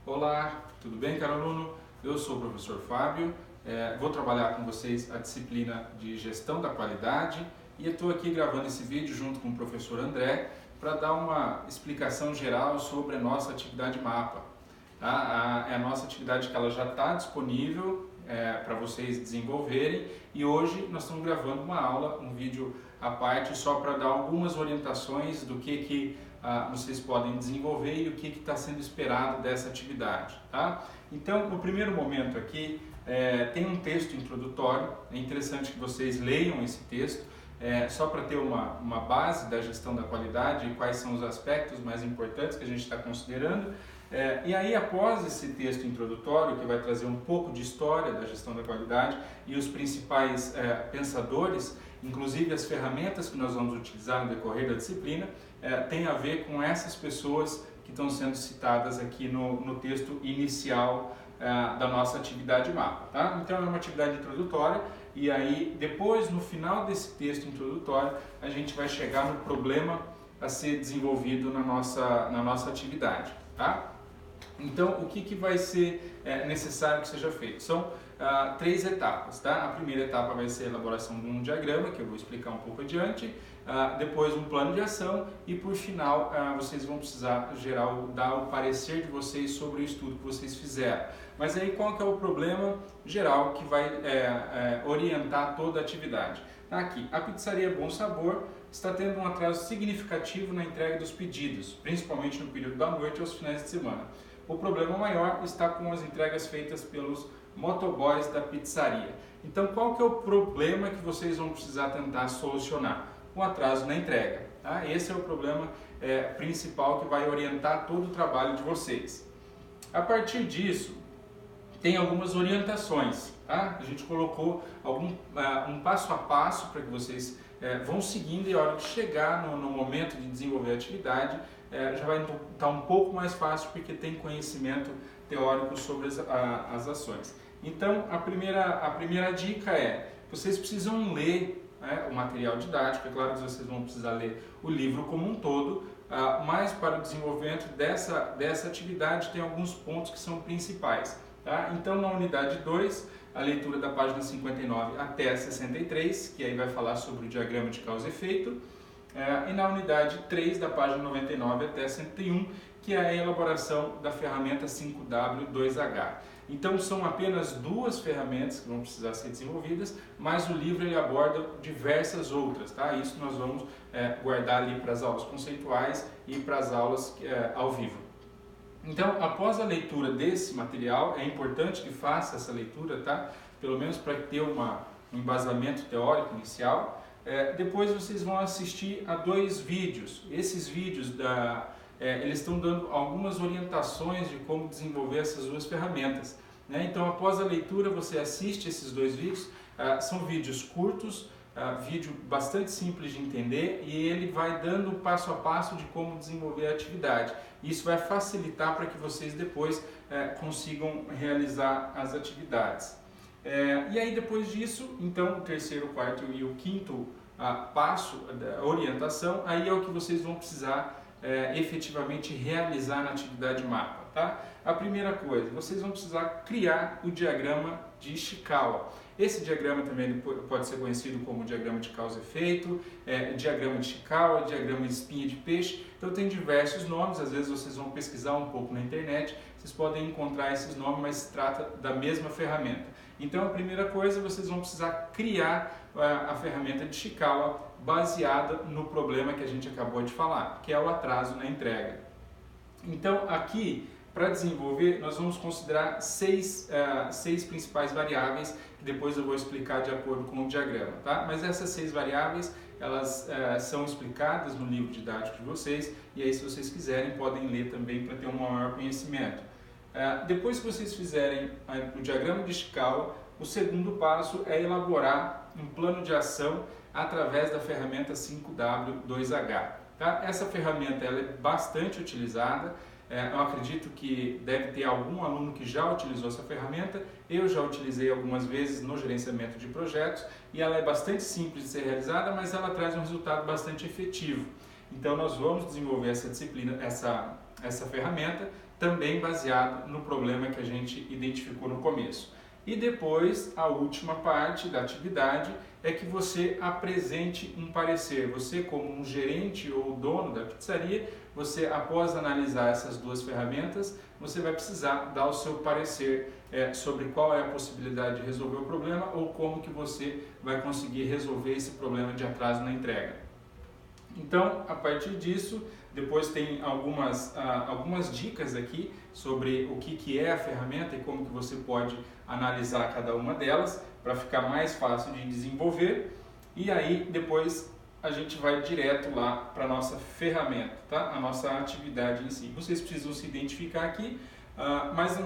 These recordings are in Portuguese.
Olá, tudo bem, caro aluno? Eu sou o professor Fábio, vou trabalhar com vocês a disciplina de Gestão da Qualidade e estou aqui gravando esse vídeo junto com o professor André para dar uma explicação geral sobre a nossa atividade MAPA. Tá? É a nossa atividade que ela já está disponível para vocês desenvolverem e hoje nós estamos gravando uma aula, um vídeo à parte só para dar algumas orientações do que vocês podem desenvolver e o que está sendo esperado dessa atividade. Tá? Então, no primeiro momento aqui, tem um texto introdutório, é interessante que vocês leiam esse texto, só para ter uma base da gestão da qualidade e quais são os aspectos mais importantes que a gente está considerando. E aí, após esse texto introdutório, que vai trazer um pouco de história da gestão da qualidade e os principais pensadores, inclusive as ferramentas que nós vamos utilizar no decorrer da disciplina, tem a ver com essas pessoas que estão sendo citadas aqui no texto inicial da nossa atividade MAPA. Tá? Então, é uma atividade introdutória e aí, depois, no final desse texto introdutório, a gente vai chegar no problema a ser desenvolvido na nossa atividade. Tá? Então, o que vai ser necessário que seja feito? São 3 etapas. Tá? A primeira etapa vai ser a elaboração de um diagrama, que eu vou explicar um pouco adiante, depois um plano de ação e, por final, vocês vão precisar dar o parecer de vocês sobre o estudo que vocês fizeram. Mas aí, qual que é o problema geral que vai orientar toda a atividade? Aqui, a pizzaria Bom Sabor está tendo um atraso significativo na entrega dos pedidos, principalmente no período da noite e aos finais de semana. O problema maior está com as entregas feitas pelos motoboys da pizzaria. Então, qual que é o problema que vocês vão precisar tentar solucionar? O atraso na entrega. Tá? Esse é o problema principal que vai orientar todo o trabalho de vocês. A partir disso, tem algumas orientações. Tá? A gente colocou um passo a passo para que vocês vão seguindo e a hora de chegar no momento de desenvolver a atividade, já vai estar um pouco mais fácil porque tem conhecimento teórico sobre as ações. Então, a primeira dica é, vocês precisam ler o material didático. É claro que vocês vão precisar ler o livro como um todo, mas para o desenvolvimento dessa atividade tem alguns pontos que são principais. Tá? Então, na unidade 2, a leitura da página 59 até 63, que aí vai falar sobre o diagrama de causa e efeito, e na unidade 3, da página 99 até 101, que é a elaboração da ferramenta 5W2H. Então, são apenas 2 ferramentas que vão precisar ser desenvolvidas, mas o livro ele aborda diversas outras. Tá? Isso nós vamos guardar ali para as aulas conceituais e para as aulas ao vivo. Então, após a leitura desse material, é importante que faça essa leitura, tá? Pelo menos para ter um embasamento teórico inicial. Depois vocês vão assistir a 2 vídeos. Esses vídeos eles estão dando algumas orientações de como desenvolver essas 2 ferramentas. Né? Então, após a leitura, você assiste esses 2 vídeos. São vídeos curtos, vídeo bastante simples de entender e ele vai dando passo a passo de como desenvolver a atividade. Isso vai facilitar para que vocês depois consigam realizar as atividades. E aí, depois disso, então, o terceiro, quarto e o quinto passo da orientação, aí é o que vocês vão precisar efetivamente realizar na atividade MAPA. Tá? A primeira coisa, vocês vão precisar criar o diagrama de Ishikawa. Esse diagrama também pode ser conhecido como diagrama de causa e efeito, diagrama de Ishikawa, diagrama de espinha de peixe. Então tem diversos nomes, às vezes vocês vão pesquisar um pouco na internet, vocês podem encontrar esses nomes, mas se trata da mesma ferramenta. Então a primeira coisa, vocês vão precisar criar a ferramenta de Ishikawa baseada no problema que a gente acabou de falar, que é o atraso na entrega. Então aqui, para desenvolver, nós vamos considerar 6 principais variáveis, que depois eu vou explicar de acordo com o diagrama. Tá? Mas essas 6 variáveis, elas são explicadas no livro didático de vocês, e aí se vocês quiserem podem ler também para ter um maior conhecimento. Depois que vocês fizerem o diagrama de Ishikawa, o segundo passo é elaborar um plano de ação através da ferramenta 5W2H. Tá? Essa ferramenta ela é bastante utilizada. Eu acredito que deve ter algum aluno que já utilizou essa ferramenta. Eu já utilizei algumas vezes no gerenciamento de projetos e ela é bastante simples de ser realizada, mas ela traz um resultado bastante efetivo. Então nós vamos desenvolver essa disciplina, essa ferramenta também baseado no problema que a gente identificou no começo. E depois, a última parte da atividade é que você apresente um parecer. Você, como um gerente ou dono da pizzaria, você, após analisar essas duas ferramentas, você vai precisar dar o seu parecer sobre qual é a possibilidade de resolver o problema ou como que você vai conseguir resolver esse problema de atraso na entrega. Então, a partir disso, depois tem algumas dicas aqui sobre o que é a ferramenta e como que você pode analisar cada uma delas para ficar mais fácil de desenvolver. E aí, depois, a gente vai direto lá para a nossa ferramenta, tá? A nossa atividade em si. Vocês precisam se identificar aqui, mas a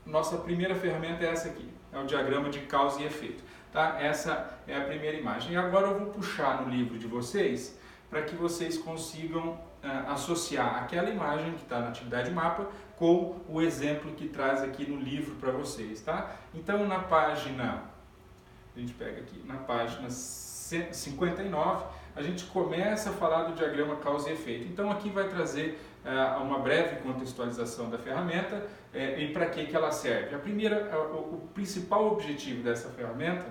nossa primeira ferramenta é essa aqui, é o diagrama de causa e efeito. Tá? Essa é a primeira imagem. E agora eu vou puxar no livro de vocês para que vocês consigam associar aquela imagem que está na atividade mapa com o exemplo que traz aqui no livro para vocês. Tá? Então, na página, a gente pega aqui, na página 59, a gente começa a falar do diagrama causa e efeito. Então, aqui vai trazer uma breve contextualização da ferramenta e para que ela serve. O principal objetivo dessa ferramenta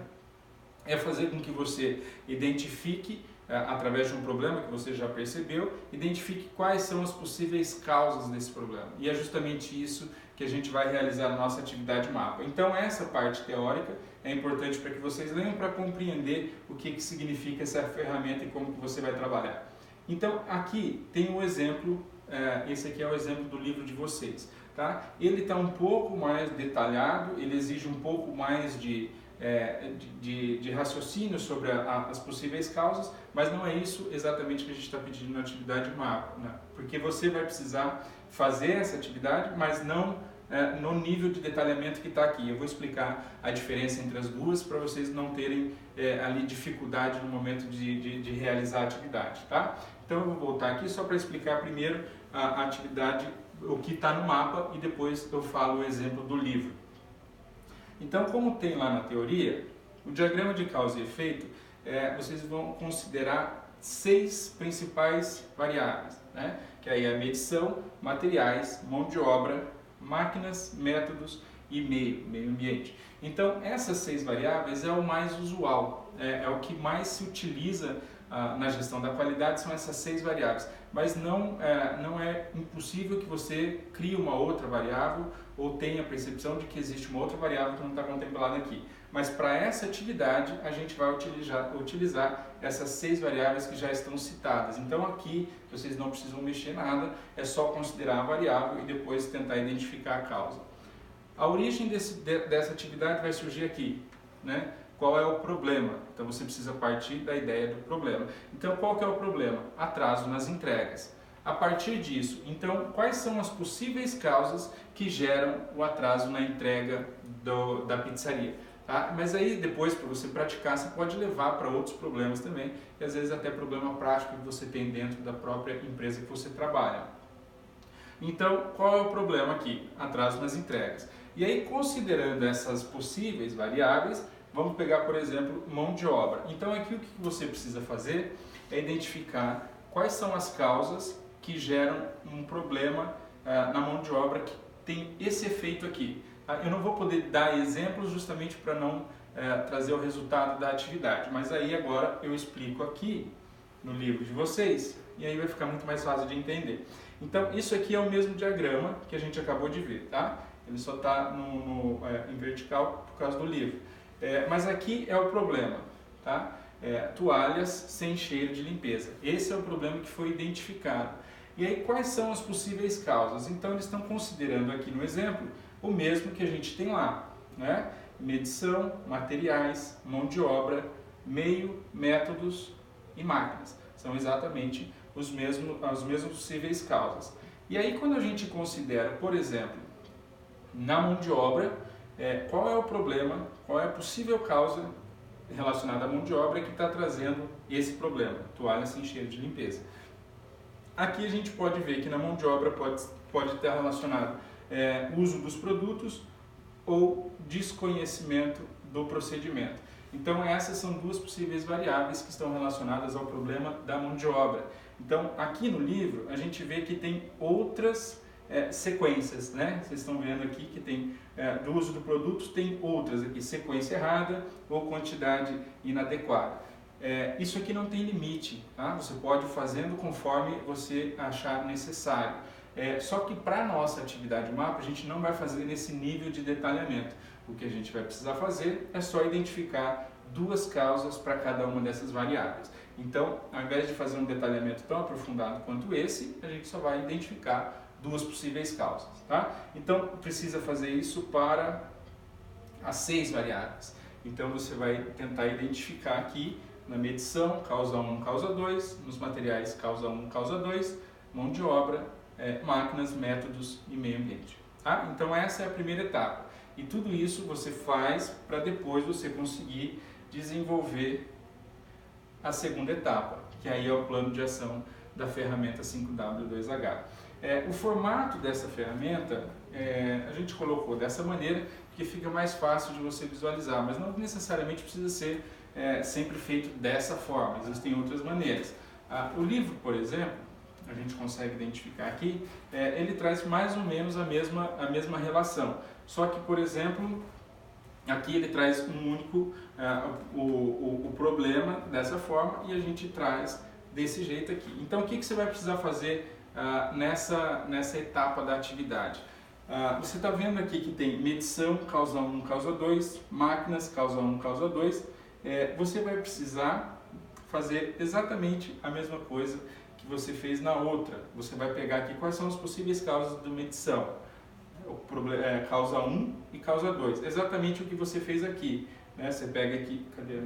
é fazer com que você identifique, através de um problema que você já percebeu, identifique quais são as possíveis causas desse problema. E é justamente isso que a gente vai realizar na nossa atividade mapa. Então, essa parte teórica é importante para que vocês leiam para compreender o que significa essa ferramenta e como que você vai trabalhar. Então, aqui tem um exemplo, esse aqui é o exemplo do livro de vocês. Tá? Ele está um pouco mais detalhado, ele exige um pouco mais de raciocínio sobre as possíveis causas, mas não é isso exatamente que a gente está pedindo na atividade mapa, né? Porque você vai precisar fazer essa atividade, mas não no nível de detalhamento que está aqui. Eu vou explicar a diferença entre as duas para vocês não terem ali dificuldade no momento de realizar a atividade. Tá? Então eu vou voltar aqui só para explicar primeiro a atividade, o que está no mapa, e depois eu falo o exemplo do livro. Então, como tem lá na teoria, o diagrama de causa e efeito, vocês vão considerar 6 principais variáveis, né? Que aí é a medição, materiais, mão de obra, máquinas, métodos e meio ambiente. Então, essas 6 variáveis é o mais usual, é o que mais se utiliza na gestão da qualidade, são essas 6 variáveis. Mas não é impossível que você crie uma outra variável ou tenha a percepção de que existe uma outra variável que não está contemplada aqui. Mas para essa atividade a gente vai utilizar essas 6 variáveis que já estão citadas. Então aqui vocês não precisam mexer nada, é só considerar a variável e depois tentar identificar a causa. A origem dessa atividade vai surgir aqui, né? Qual é o problema? Então você precisa partir da ideia do problema. Então qual que é o problema? Atraso nas entregas. A partir disso, então quais são as possíveis causas que geram o atraso na entrega da pizzaria? Tá? Mas aí depois, para você praticar, você pode levar para outros problemas também, e às vezes até problema prático que você tem dentro da própria empresa que você trabalha. Então, qual é o problema aqui? Atraso nas entregas. E aí, considerando essas possíveis variáveis, vamos pegar, por exemplo, mão de obra. Então, aqui o que você precisa fazer é identificar quais são as causas que geram um problema na mão de obra que tem esse efeito aqui. Tá? Eu não vou poder dar exemplos justamente para não trazer o resultado da atividade, mas aí agora eu explico aqui no livro de vocês e aí vai ficar muito mais fácil de entender. Então, isso aqui é o mesmo diagrama que a gente acabou de ver, tá? Ele só está em vertical por causa do livro. Mas aqui é o problema, tá? Toalhas sem cheiro de limpeza. Esse é o problema que foi identificado. E aí, quais são as possíveis causas? Então, eles estão considerando aqui no exemplo o mesmo que a gente tem lá, né? Medição, materiais, mão de obra, meio, métodos e máquinas. São exatamente as mesmas possíveis causas. E aí, quando a gente considera, por exemplo, na mão de obra, qual é o problema, qual é a possível causa relacionada à mão de obra que está trazendo esse problema, toalha sem cheiro de limpeza. Aqui a gente pode ver que na mão de obra pode estar relacionado uso dos produtos ou desconhecimento do procedimento. Então essas são 2 possíveis variáveis que estão relacionadas ao problema da mão de obra. Então aqui no livro a gente vê que tem outras sequências, né? Vocês estão vendo aqui que tem do uso do produto, tem outras aqui, sequência errada ou quantidade inadequada. Isso aqui não tem limite, tá? Você pode ir fazendo conforme você achar necessário. Só que para a nossa atividade mapa, a gente não vai fazer nesse nível de detalhamento. O que a gente vai precisar fazer é só identificar duas causas para cada uma dessas variáveis. Então, ao invés de fazer um detalhamento tão aprofundado quanto esse, a gente só vai identificar duas possíveis causas, tá? Então, precisa fazer isso para as 6 variáveis. Então, você vai tentar identificar aqui na medição, causa 1, causa 2, nos materiais, causa 1, causa 2, mão de obra, máquinas, métodos e meio ambiente. Tá? Então, essa é a primeira etapa. E tudo isso você faz para depois você conseguir desenvolver a segunda etapa, que aí é o plano de ação da ferramenta 5W2H. O formato dessa ferramenta, a gente colocou dessa maneira, porque fica mais fácil de você visualizar, mas não necessariamente precisa ser sempre feito dessa forma, existem outras maneiras. O livro, por exemplo, a gente consegue identificar aqui, ele traz mais ou menos a mesma relação, só que, por exemplo, aqui ele traz um único, o problema dessa forma e a gente traz desse jeito aqui. Então, o que você vai precisar fazer nessa etapa da atividade? Você está vendo aqui que tem medição, causa 1, causa 2, máquinas, causa 1, causa 2. Você vai precisar fazer exatamente a mesma coisa que você fez na outra. Você vai pegar aqui quais são as possíveis causas de medição. Causa 1 e causa 2. Exatamente o que você fez aqui. Né? Você pega aqui, cadê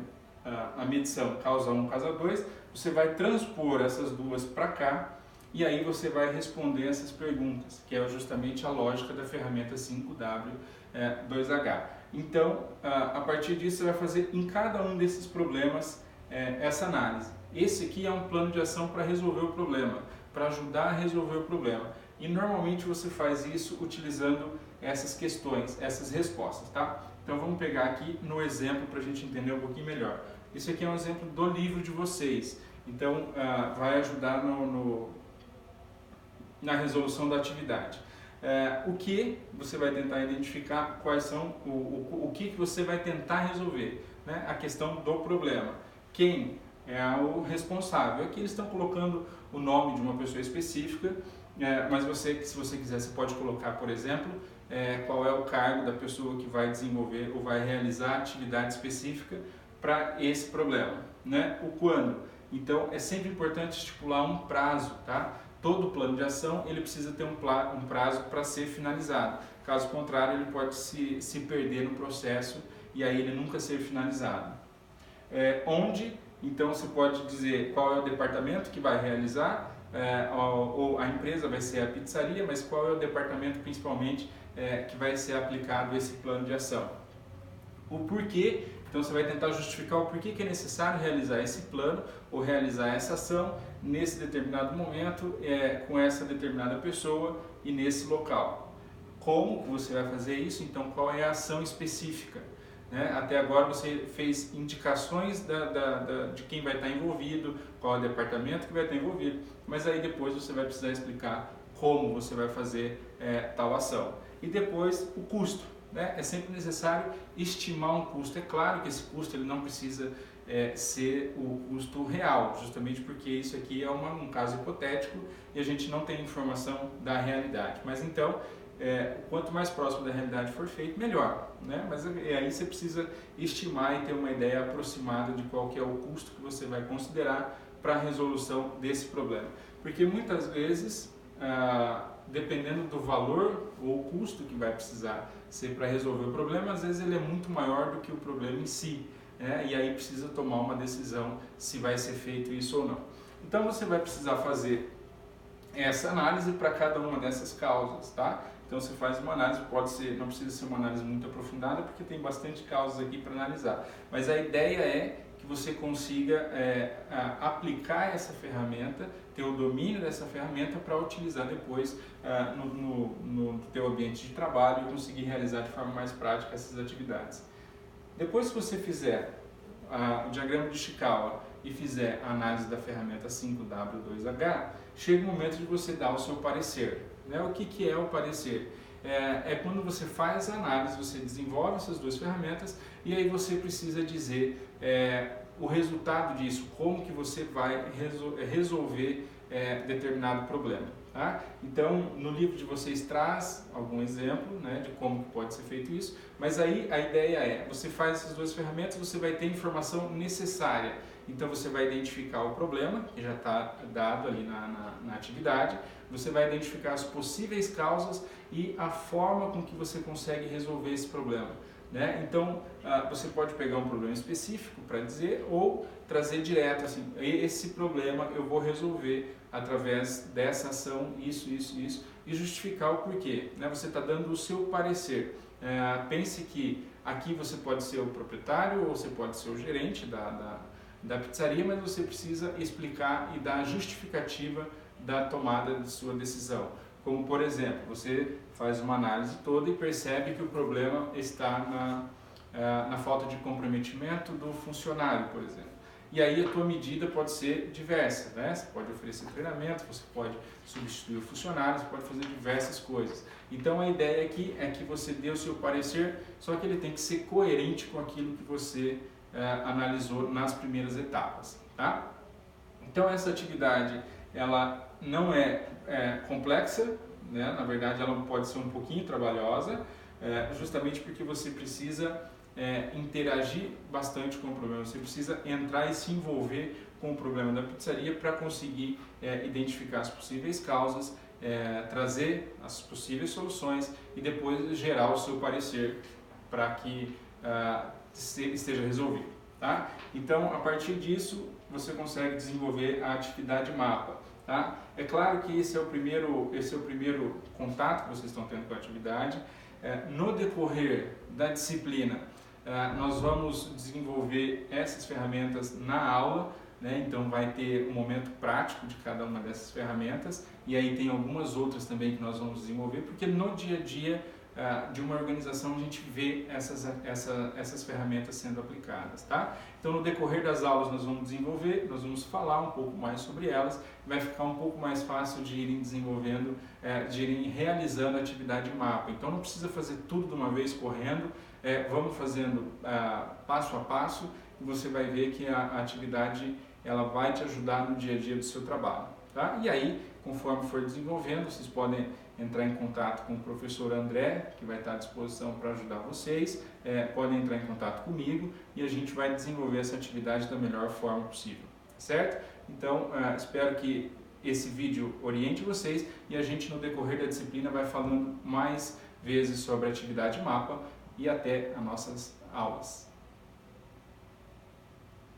a medição, causa 1, causa 2. Você vai transpor essas duas para cá e aí você vai responder essas perguntas, que é justamente a lógica da ferramenta 5W2H. Então, a partir disso, você vai fazer em cada um desses problemas essa análise. Esse aqui é um plano de ação para resolver o problema, para ajudar a resolver o problema. E normalmente você faz isso utilizando essas questões, essas respostas, tá? Então vamos pegar aqui no exemplo para a gente entender um pouquinho melhor. Isso aqui é um exemplo do livro de vocês, então vai ajudar na resolução da atividade. O que você vai tentar identificar, quais são, o que você vai tentar resolver, né? A questão do problema. Quem é o responsável? Aqui eles estão colocando o nome de uma pessoa específica, mas se você quiser, você pode colocar, por exemplo, qual é o cargo da pessoa que vai desenvolver ou vai realizar a atividade específica para esse problema, né? O quando. Então, é sempre importante estipular um prazo, tá? Todo plano de ação ele precisa ter um prazo para ser finalizado. Caso contrário, ele pode se perder no processo e aí ele nunca ser finalizado. Onde, então, você pode dizer qual é o departamento que vai realizar, ou a empresa vai ser a pizzaria, mas qual é o departamento principalmente que vai ser aplicado esse plano de ação. O porquê, então você vai tentar justificar o porquê que é necessário realizar esse plano ou realizar essa ação nesse determinado momento, com essa determinada pessoa e nesse local. Como você vai fazer isso? Então, qual é a ação específica? Né? Até agora você fez indicações de quem vai estar envolvido, qual é o departamento que vai estar envolvido, mas aí depois você vai precisar explicar como você vai fazer tal ação. E depois o custo. Né? É sempre necessário estimar um custo. É claro que esse custo ele não precisa ser o custo real, justamente porque isso aqui é um caso hipotético e a gente não tem informação da realidade. Mas então, quanto mais próximo da realidade for feito, melhor. Né? Mas aí você precisa estimar e ter uma ideia aproximada de qual que é o custo que você vai considerar para a resolução desse problema. Porque muitas vezes, dependendo do valor ou custo que vai precisar ser para resolver o problema, às vezes ele é muito maior do que o problema em si, né? E aí precisa tomar uma decisão se vai ser feito isso ou não. Então você vai precisar fazer essa análise para cada uma dessas causas, tá? Então você faz uma análise, não precisa ser uma análise muito aprofundada, porque tem bastante causas aqui para analisar, mas a ideia é que você consiga aplicar essa ferramenta, ter o domínio dessa ferramenta para utilizar depois no teu ambiente de trabalho e conseguir realizar de forma mais prática essas atividades. Depois que você fizer o diagrama de Ishikawa e fizer a análise da ferramenta 5W2H, chega o momento de você dar o seu parecer. né? O que é o parecer? É quando você faz a análise, você desenvolve essas duas ferramentas e aí você precisa dizer o resultado disso, como que você vai resolver determinado problema. Tá? Então, no livro de vocês traz algum exemplo, né, de como pode ser feito isso, mas aí a ideia é, você faz essas duas ferramentas, você vai ter informação necessária. Então você vai identificar o problema, que já está dado ali na atividade, você vai identificar as possíveis causas e a forma com que você consegue resolver esse problema. Né? Então, você pode pegar um problema específico para dizer ou trazer direto, assim, esse problema eu vou resolver através dessa ação, isso, e justificar o porquê. Né? Você está dando o seu parecer. Pense que aqui você pode ser o proprietário ou você pode ser o gerente da pizzaria, mas você precisa explicar e dar a justificativa da tomada de sua decisão. Como, por exemplo, você faz uma análise toda e percebe que o problema está na falta de comprometimento do funcionário, por exemplo. E aí a tua medida pode ser diversa, né? Você pode oferecer treinamento, você pode substituir o funcionário, você pode fazer diversas coisas. Então a ideia aqui é que você dê o seu parecer, só que ele tem que ser coerente com aquilo que você analisou nas primeiras etapas, tá? Então essa atividade, ela não é complexa, né? Na verdade ela pode ser um pouquinho trabalhosa, justamente porque você precisa interagir bastante com o problema, você precisa entrar e se envolver com o problema da pizzaria para conseguir identificar as possíveis causas, trazer as possíveis soluções e depois gerar o seu parecer para que esteja resolvido. Tá? Então, a partir disso, você consegue desenvolver a atividade mapa. Tá? É claro que esse é o primeiro contato que vocês estão tendo com a atividade. No decorrer da disciplina, nós vamos desenvolver essas ferramentas na aula, né? Então vai ter um momento prático de cada uma dessas ferramentas e aí tem algumas outras também que nós vamos desenvolver, porque no dia a dia de uma organização a gente vê essas ferramentas sendo aplicadas, tá? Então no decorrer das aulas nós vamos desenvolver, nós vamos falar um pouco mais sobre elas, vai ficar um pouco mais fácil de irem desenvolvendo, de irem realizando a atividade mapa. Então não precisa fazer tudo de uma vez correndo, vamos fazendo passo a passo e você vai ver que a atividade ela vai te ajudar no dia a dia do seu trabalho, tá? E aí, conforme for desenvolvendo, vocês podem entrar em contato com o professor André, que vai estar à disposição para ajudar vocês, podem entrar em contato comigo e a gente vai desenvolver essa atividade da melhor forma possível, certo? Então, espero que esse vídeo oriente vocês e a gente no decorrer da disciplina vai falando mais vezes sobre a atividade mapa e até as nossas aulas.